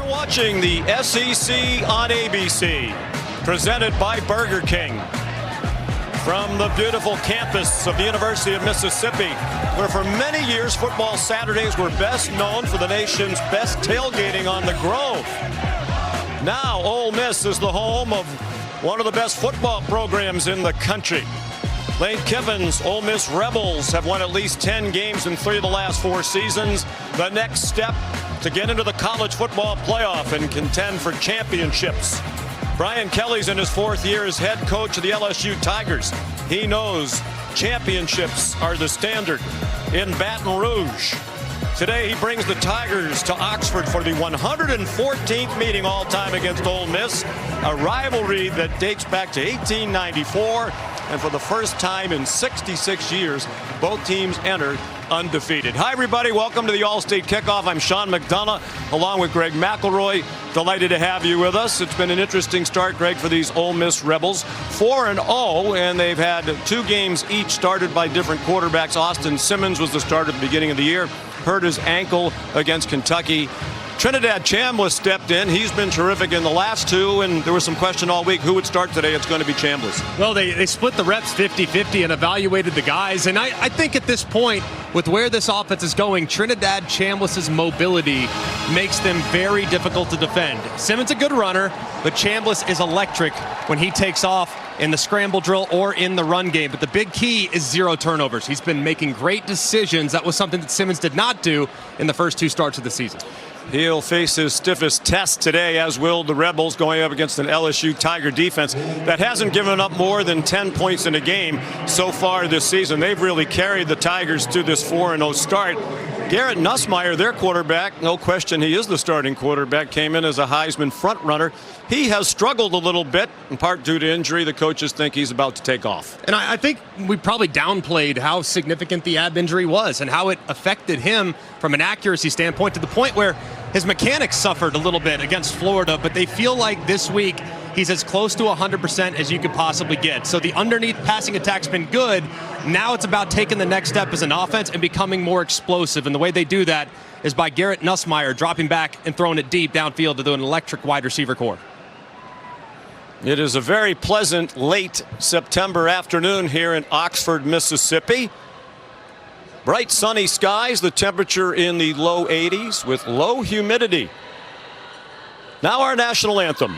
watching the SEC on ABC, presented by Burger King. From the beautiful campus of the University of Mississippi, where for many years football Saturdays were best known for the nation's best tailgating on the Grove. Now Ole Miss is the home of one of the best football programs in the country. Lane Kiffin's Ole Miss Rebels have won at least 10 games in 3 of the last 4 seasons. The next step to get into the college football playoff and contend for championships. Brian Kelly's in his 4th year as head coach of the LSU Tigers. He knows championships are the standard in Baton Rouge. Today he brings the Tigers to Oxford for the 114th meeting all-time against Ole Miss, a rivalry that dates back to 1894, and for the first time in 66 years, both teams enter undefeated. Hi, everybody. Welcome to the All-State Kickoff. I'm Sean McDonough, along with Greg McElroy. Delighted to have you with us. It's been an interesting start, Greg, for these Ole Miss Rebels. 4-0, and they've had 2 games each started by different quarterbacks. Austin Simmons was the starter at the beginning of the year, hurt his ankle against Kentucky. Trinidad Chambliss stepped in. He's been terrific in the last 2, and there was some question all week who would start today. It's going to be Chambliss. Well, they split the reps 50-50 and evaluated the guys, and I think at this point, with where this offense is going, Trinidad Chambliss's mobility makes them very difficult to defend. Simmons a good runner, but Chambliss is electric when he takes off in the scramble drill or in the run game. But the big key is 0 turnovers. He's been making great decisions. That was something that Simmons did not do in the first 2 starts of the season. He'll face his stiffest test today, as will the Rebels, going up against an LSU Tiger defense that hasn't given up more than 10 points in a game so far this season. They've really carried the Tigers to this 4-0 start. Garrett Nussmeier, their quarterback, no question he is the starting quarterback, came in as a Heisman front runner. He has struggled a little bit, in part due to injury. The coaches think he's about to take off. And I think we probably downplayed how significant the ab injury was and how it affected him from an accuracy standpoint, to the point where his mechanics suffered a little bit against Florida, but they feel like this week he's as close to 100% as you could possibly get. So the underneath passing attack's been good. Now it's about taking the next step as an offense and becoming more explosive. And the way they do that is by Garrett Nussmeier dropping back and throwing it deep downfield to do an electric wide receiver core. It is a very pleasant late September afternoon here in Oxford, Mississippi. Bright sunny skies, the temperature in the low 80s with low humidity. Now our national anthem.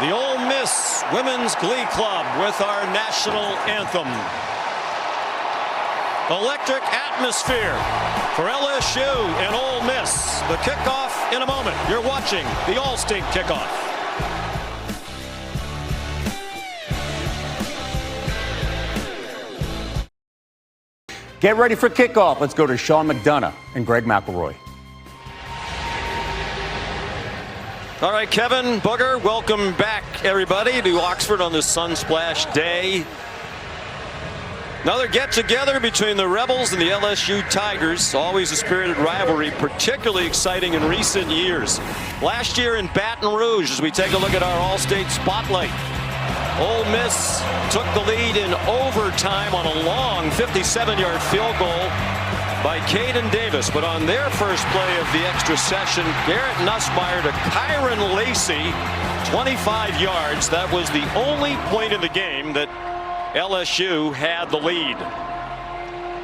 The Ole Miss Women's Glee Club with our national anthem. Electric atmosphere for LSU and Ole Miss. The kickoff in a moment. You're watching the All-State Kickoff. Get ready for kickoff. Let's go to Sean McDonough and Greg McElroy. All right, Kevin, Booger, welcome back, everybody, to Oxford on this Sunsplash Day. Another get-together between the Rebels and the LSU Tigers. Always a spirited rivalry, particularly exciting in recent years. Last year in Baton Rouge, as we take a look at our All-State Spotlight, Ole Miss took the lead in overtime on a long 57-yard field goal by Caden Davis. But on their first play of the extra session, Garrett Nussmeier to Kyron Lacey, 25 yards. That was the only point in the game that LSU had the lead.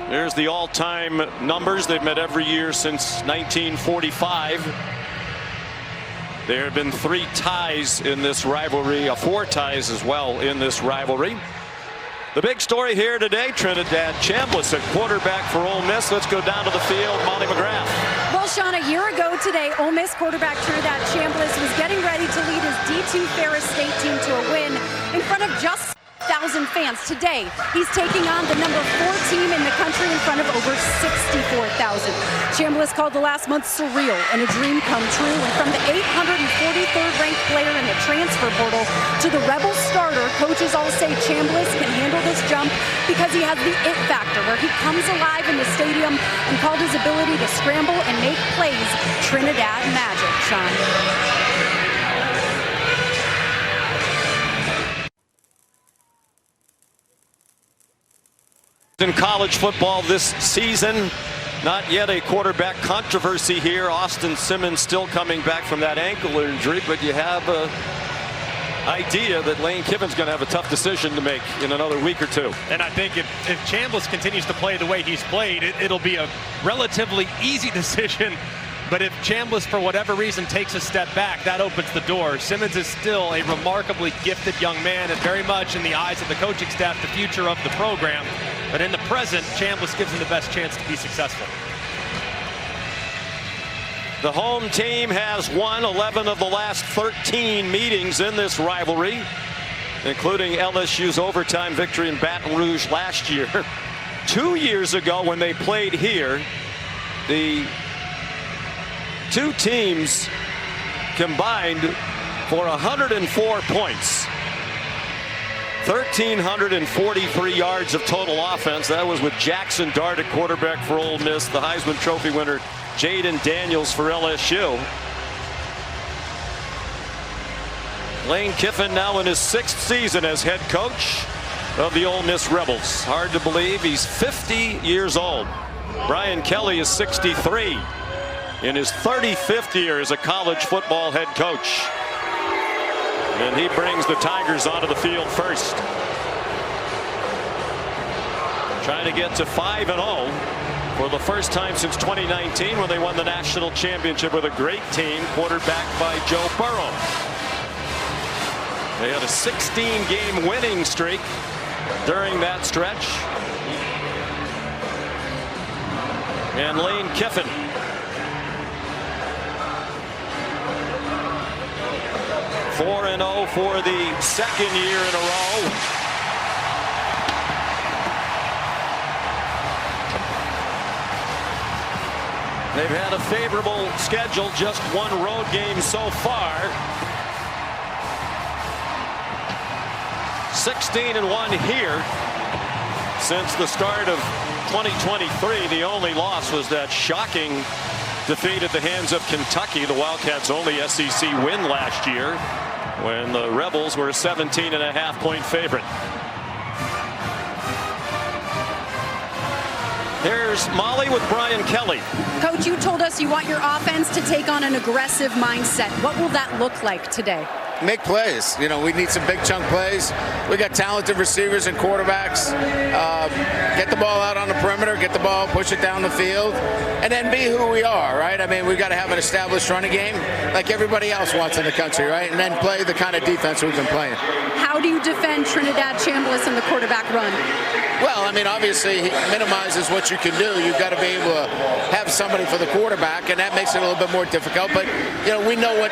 There's the all-time numbers. They've met every year since 1945. There have been 3 ties in this rivalry, 4 ties as well in this rivalry. The big story here today, Trinidad Chambliss at quarterback for Ole Miss. Let's go down to the field. Molly McGrath. Well, Sean, a year ago today, Ole Miss quarterback Trinidad Chambliss was getting ready to lead his D2 Ferris State team to a win in front of just 1,000 fans. Today, he's taking on the number 4 team in the country in front of over 64,000. Chambliss called the last month surreal and a dream come true. And from the 843rd ranked player in the transfer portal to the Rebel starter, coaches all say Chambliss can handle this jump because he has the it factor, where he comes alive in the stadium, and called his ability to scramble and make plays Trinidad magic, Sean. In college football this season, not yet a quarterback controversy here. Austin Simmons still coming back from that ankle injury, but you have an idea that Lane Kiffin's going to have a tough decision to make in another week or 2. And I think if Chambliss continues to play the way he's played, it'll be a relatively easy decision. But if Chambliss, for whatever reason, takes a step back, that opens the door. Simmons is still a remarkably gifted young man, and very much in the eyes of the coaching staff, the future of the program. But in the present, Chambliss gives him the best chance to be successful. The home team has won 11 of the last 13 meetings in this rivalry, including LSU's overtime victory in Baton Rouge last year. 2 years ago, when they played here, the 2 teams combined for 104 points. 1,343 yards of total offense. That was with Jackson Dart at quarterback for Ole Miss, the Heisman Trophy winner Jaden Daniels for LSU. Lane Kiffin now in his 6th season as head coach of the Ole Miss Rebels. Hard to believe he's 50 years old. Brian Kelly is 63 in his 35th year as a college football head coach. And he brings the Tigers onto the field first. Trying to get to 5-0 for the first time since 2019, when they won the national championship with a great team quarterbacked by Joe Burrow. They had a 16-game winning streak during that stretch. And Lane Kiffin, (4-0) for the 2nd year in a row. They've had a favorable schedule, just 1 road game so far. 16-1 here since the start of 2023. The only loss was that shocking defeat at the hands of Kentucky, the Wildcats' only SEC win last year, when the Rebels were a 17.5-point favorite. Here's Molly with Brian Kelly. Coach, you told us you want your offense to take on an aggressive mindset. What will that look like today? Make plays. You know, we need some big chunk plays. We got talented receivers and quarterbacks. Get the ball out on the perimeter, get the ball, push it down the field, and then be who we are, right? I mean, we've got to have an established running game like everybody else wants in the country, right? And then play the kind of defense we've been playing. How do you defend Trinidad Chambliss in the quarterback run? Well, I mean, obviously, he minimizes what you can do. You've got to be able to have somebody for the quarterback, and that makes it a little bit more difficult. But, you know, we know what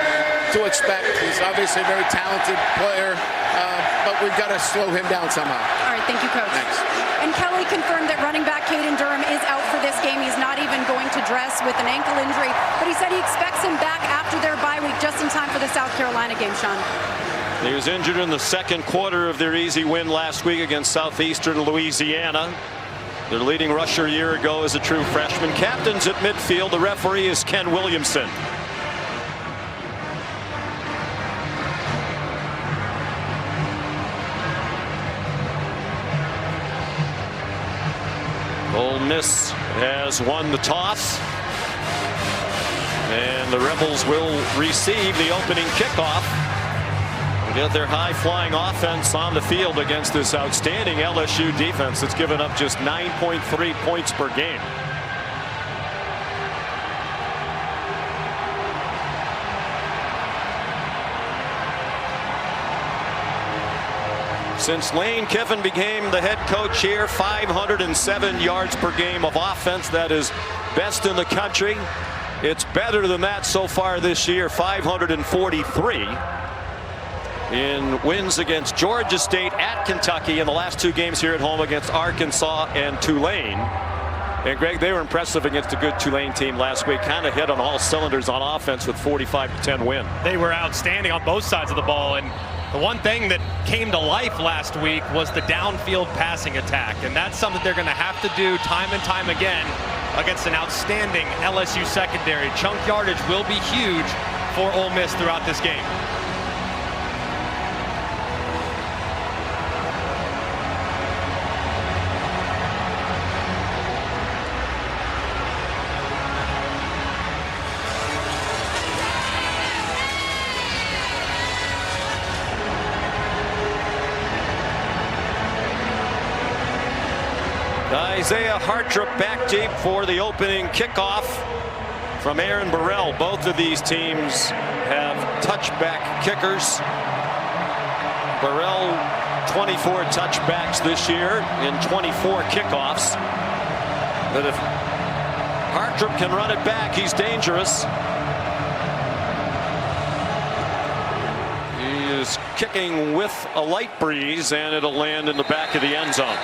to expect. He's obviously a very talented player, but we've got to slow him down somehow. All right, thank you, Coach. Thanks. And Kelly confirmed that running back Caden Durham is out for this game. He's not even going to dress with an ankle injury, but he said he expects him back after their bye week, just in time for the South Carolina game, Sean. He was injured in the 2nd quarter of their easy win last week against Southeastern Louisiana. Their leading rusher a year ago is a true freshman. Captains at midfield. The referee is Ken Williamson. Ole Miss has won the toss, and the Rebels will receive the opening kickoff. Get their high-flying offense on the field against this outstanding LSU defense that's given up just 9.3 points per game. Since Lane Kiffin became the head coach here, 507 yards per game of offense. That is best in the country. It's better than that so far this year, 543. In wins against Georgia State, at Kentucky, in the last 2 games here at home against Arkansas and Tulane. And Greg, they were impressive against a good Tulane team last week. Kind of hit on all cylinders on offense with 45-10 win. They were outstanding on both sides of the ball, and the one thing that came to life last week was the downfield passing attack, and that's something they're going to have to do time and time again against an outstanding LSU secondary. Chunk yardage will be huge for Ole Miss throughout this game. Isaiah Hartrip back deep for the opening kickoff from Aaron Burrell. Both of these teams have touchback kickers. Burrell 24 touchbacks this year in 24 kickoffs. But if Hartrip can run it back, he's dangerous. He is kicking with a light breeze, and it'll land in the back of the end zone.